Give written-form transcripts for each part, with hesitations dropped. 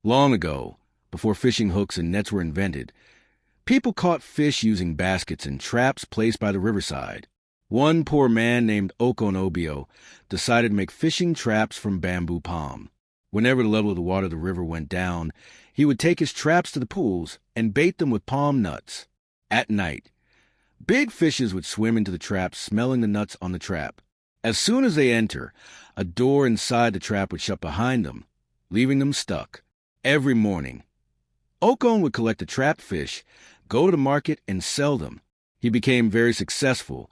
Long ago, before fishing hooks and nets were invented, people caught fish using baskets and traps placed by the riverside. One poor man named Okon Obo decided to make fishing traps from bamboo palm. Whenever the level of the water of the river went down, he would take his traps to the pools and bait them with palm nuts. At night, big fishes would swim into the traps, smelling the nuts on the trap. As soon as they enter, a door inside the trap would shut behind them, leaving them stuck. Every morning, Okon would collect the trapped fish, go to the market, and sell them. He became very successful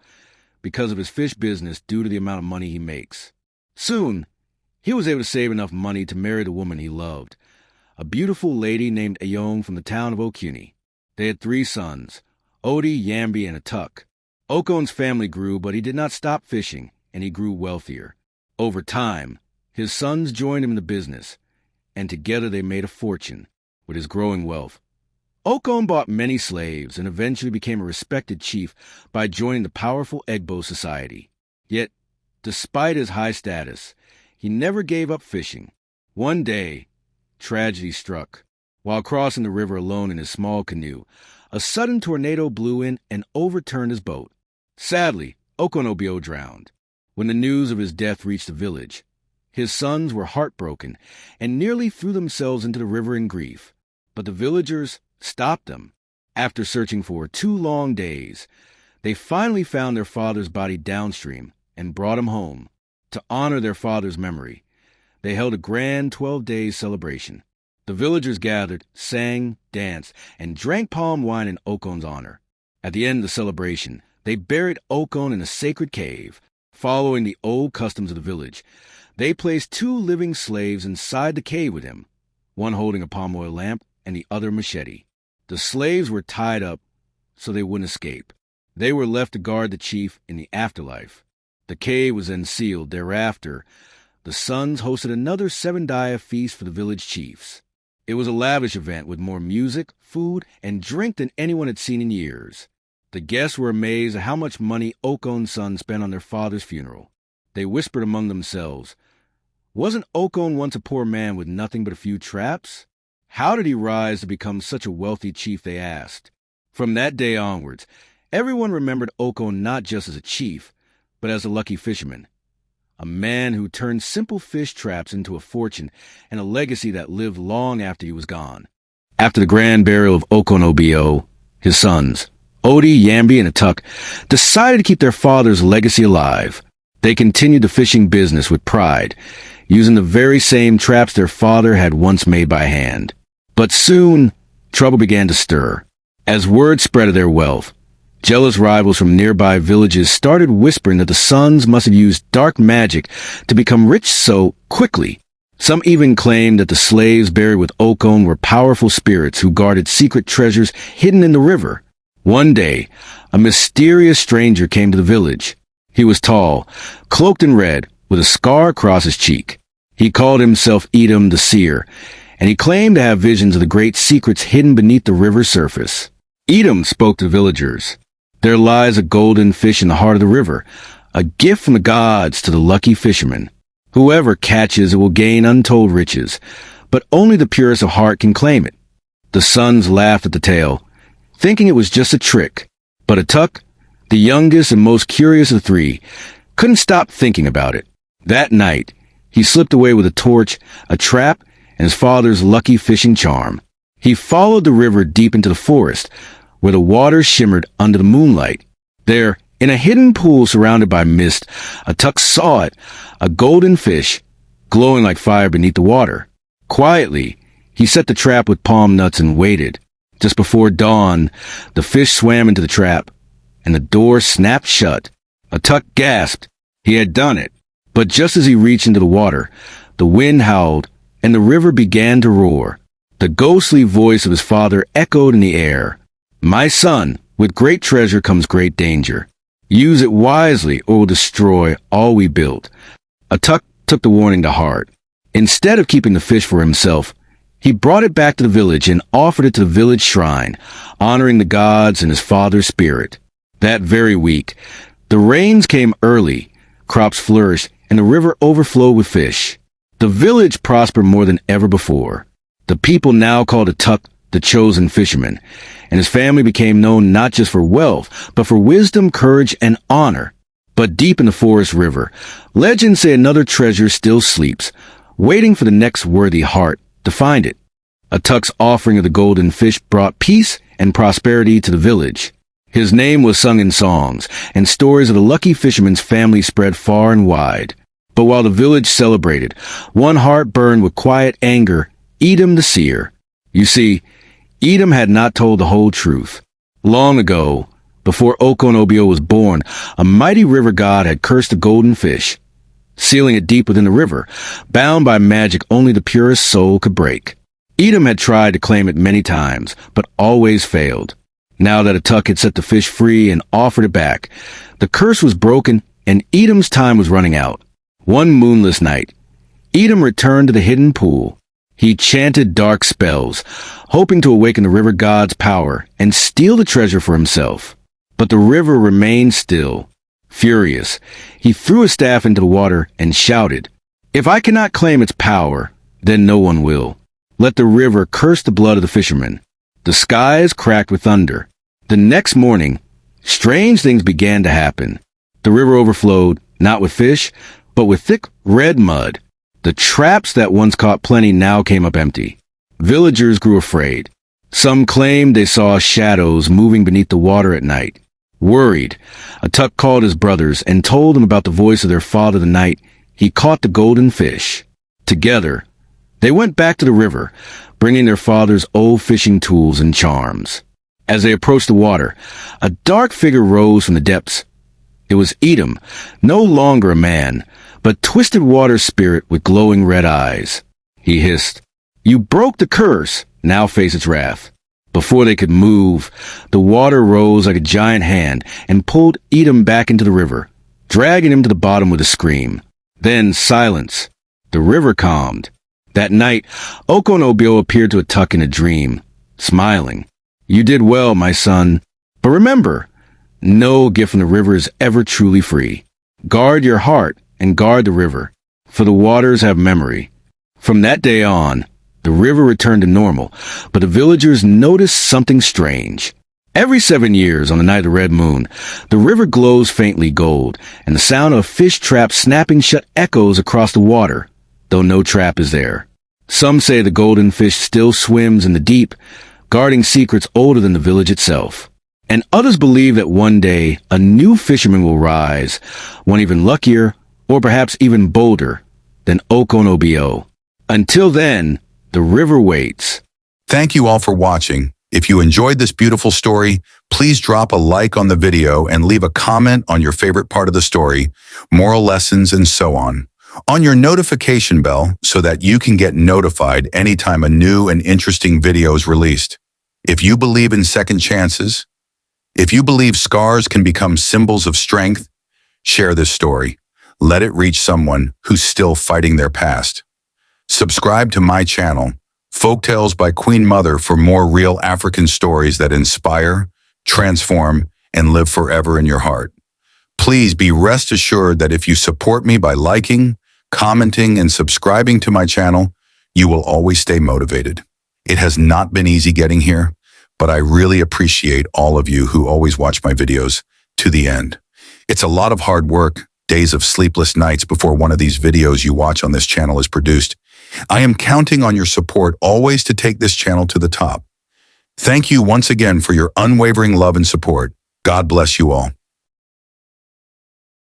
because of his fish business due to the amount of money he makes. Soon, he was able to save enough money to marry the woman he loved, a beautiful lady named Ayong from the town of Okuni. They had 3 sons, Odi, Yambi, and Atuk. Okon's family grew, but he did not stop fishing, and he grew wealthier. Over time, his sons joined him in the business, and together they made a fortune with his growing wealth. Okon bought many slaves and eventually became a respected chief by joining the powerful Egbo society. Yet, despite his high status, he never gave up fishing. One day, tragedy struck. While crossing the river alone in his small canoe, a sudden tornado blew in and overturned his boat. Sadly, Okon Obo drowned. When the news of his death reached the village, his sons were heartbroken and nearly threw themselves into the river in grief. But the villagers stopped them. After searching for 2 long days, they finally found their father's body downstream and brought him home. To honor their father's memory, they held a grand 12-day celebration. The villagers gathered, sang, danced, and drank palm wine in Okon's honor. At the end of the celebration, they buried Okon in a sacred cave. Following the old customs of the village, they placed 2 living slaves inside the cave with him, one holding a palm oil lamp and the other machete. The slaves were tied up so they wouldn't escape. They were left to guard the chief in the afterlife. The cave was then sealed. Thereafter, the sons hosted another 7-day feast for the village chiefs. It was a lavish event with more music, food, and drink than anyone had seen in years. The guests were amazed at how much money Okon's sons spent on their father's funeral. They whispered among themselves, "Wasn't Okon once a poor man with nothing but a few traps? How did he rise to become such a wealthy chief?" they asked. From that day onwards, everyone remembered Okon not just as a chief, but as a lucky fisherman, a man who turned simple fish traps into a fortune and a legacy that lived long after he was gone. After the grand burial of Okon Obo, his sons, Odi, Yambi, and Atuk, decided to keep their father's legacy alive. They continued the fishing business with pride, using the very same traps their father had once made by hand. But soon, trouble began to stir. As word spread of their wealth, jealous rivals from nearby villages started whispering that the sons must have used dark magic to become rich so quickly. Some even claimed that the slaves buried with Okon were powerful spirits who guarded secret treasures hidden in the river. One day, a mysterious stranger came to the village. He was tall, cloaked in red, with a scar across his cheek. He called himself Edom the Seer, and he claimed to have visions of the great secrets hidden beneath the river's surface. Edom spoke to the villagers. "There lies a golden fish in the heart of the river, a gift from the gods to the lucky fisherman. Whoever catches it will gain untold riches, but only the purest of heart can claim it." The sons laughed at the tale, thinking it was just a trick. But Atuk, the youngest and most curious of the 3, couldn't stop thinking about it. That night, he slipped away with a torch, a trap, and his father's lucky fishing charm. He followed the river deep into the forest, where the water shimmered under the moonlight. There, in a hidden pool surrounded by mist, Atuk saw it, a golden fish, glowing like fire beneath the water. Quietly, he set the trap with palm nuts and waited. Just before dawn, the fish swam into the trap, and the door snapped shut. Atuk gasped. He had done it. But just as he reached into the water, the wind howled, and the river began to roar. The ghostly voice of his father echoed in the air. "My son, with great treasure comes great danger. Use it wisely or will destroy all we built." Atuk took the warning to heart. Instead of keeping the fish for himself, he brought it back to the village and offered it to the village shrine, honoring the gods and his father's spirit. That very week, the rains came early, crops flourished, and the river overflowed with fish. The village prospered more than ever before. The people now called Atuk the chosen fisherman, and his family became known not just for wealth, but for wisdom, courage, and honor. But deep in the forest river, legends say another treasure still sleeps, waiting for the next worthy heart to find it. Atuk's offering of the golden fish brought peace and prosperity to the village. His name was sung in songs, and stories of the Lucky Fisherman's family spread far and wide. But while the village celebrated, one heart burned with quiet anger: Edom the seer. You see, Edom had not told the whole truth. Long ago, before Okon Obo was born, a mighty river god had cursed the golden fish, sealing it deep within the river, bound by magic only the purest soul could break. Edom had tried to claim it many times, but always failed. Now that Atuk had set the fish free and offered it back, the curse was broken and Edom's time was running out. One moonless night, Edom returned to the hidden pool. He chanted dark spells, hoping to awaken the river god's power and steal the treasure for himself. But the river remained still. Furious, he threw his staff into the water and shouted, "If I cannot claim its power, then no one will. Let the river curse the blood of the fishermen." The skies cracked with thunder. The next morning, strange things began to happen. The river overflowed, not with fish, but with thick red mud. The traps that once caught plenty now came up empty. Villagers grew afraid. Some claimed they saw shadows moving beneath the water at night. Worried, Atuk called his brothers and told them about the voice of their father the night he caught the golden fish. Together, they went back to the river, bringing their father's old fishing tools and charms. As they approached the water, a dark figure rose from the depths. It was Edom, no longer a man, but twisted water spirit with glowing red eyes. He hissed, "You broke the curse, now face its wrath." Before they could move, the water rose like a giant hand and pulled Edom back into the river, dragging him to the bottom with a scream. Then silence. The river calmed. That night, Okon Obo appeared to Atuk in a dream, smiling. "You did well, my son. But remember, no gift from the river is ever truly free. Guard your heart and guard the river, for the waters have memory." From that day on, the river returned to normal, but the villagers noticed something strange. Every 7 years, on the night of the red moon, the river glows faintly gold, and the sound of a fish trap snapping shut echoes across the water, though no trap is there. Some say the golden fish still swims in the deep, guarding secrets older than the village itself. And others believe that one day a new fisherman will rise, one even luckier, or perhaps even bolder, than Okon Obo. Until then, the river waits. Thank you all for watching. If you enjoyed this beautiful story, please drop a like on the video and leave a comment on your favorite part of the story, moral lessons, and so on your notification bell so that you can get notified anytime a new and interesting video is released. If you believe in second chances, if you believe scars can become symbols of strength, share this story. Let it reach someone who's still fighting their past. Subscribe to my channel, Folktales by Queen Mother, for more real African stories that inspire, transform, and live forever in your heart. Please be rest assured that if you support me by liking, commenting, and subscribing to my channel, you will always stay motivated. It has not been easy getting here, but I really appreciate all of you who always watch my videos to the end. It's a lot of hard work, days of sleepless nights before one of these videos you watch on this channel is produced. I am counting on your support always to take this channel to the top. Thank you once again for your unwavering love and support. God bless you all.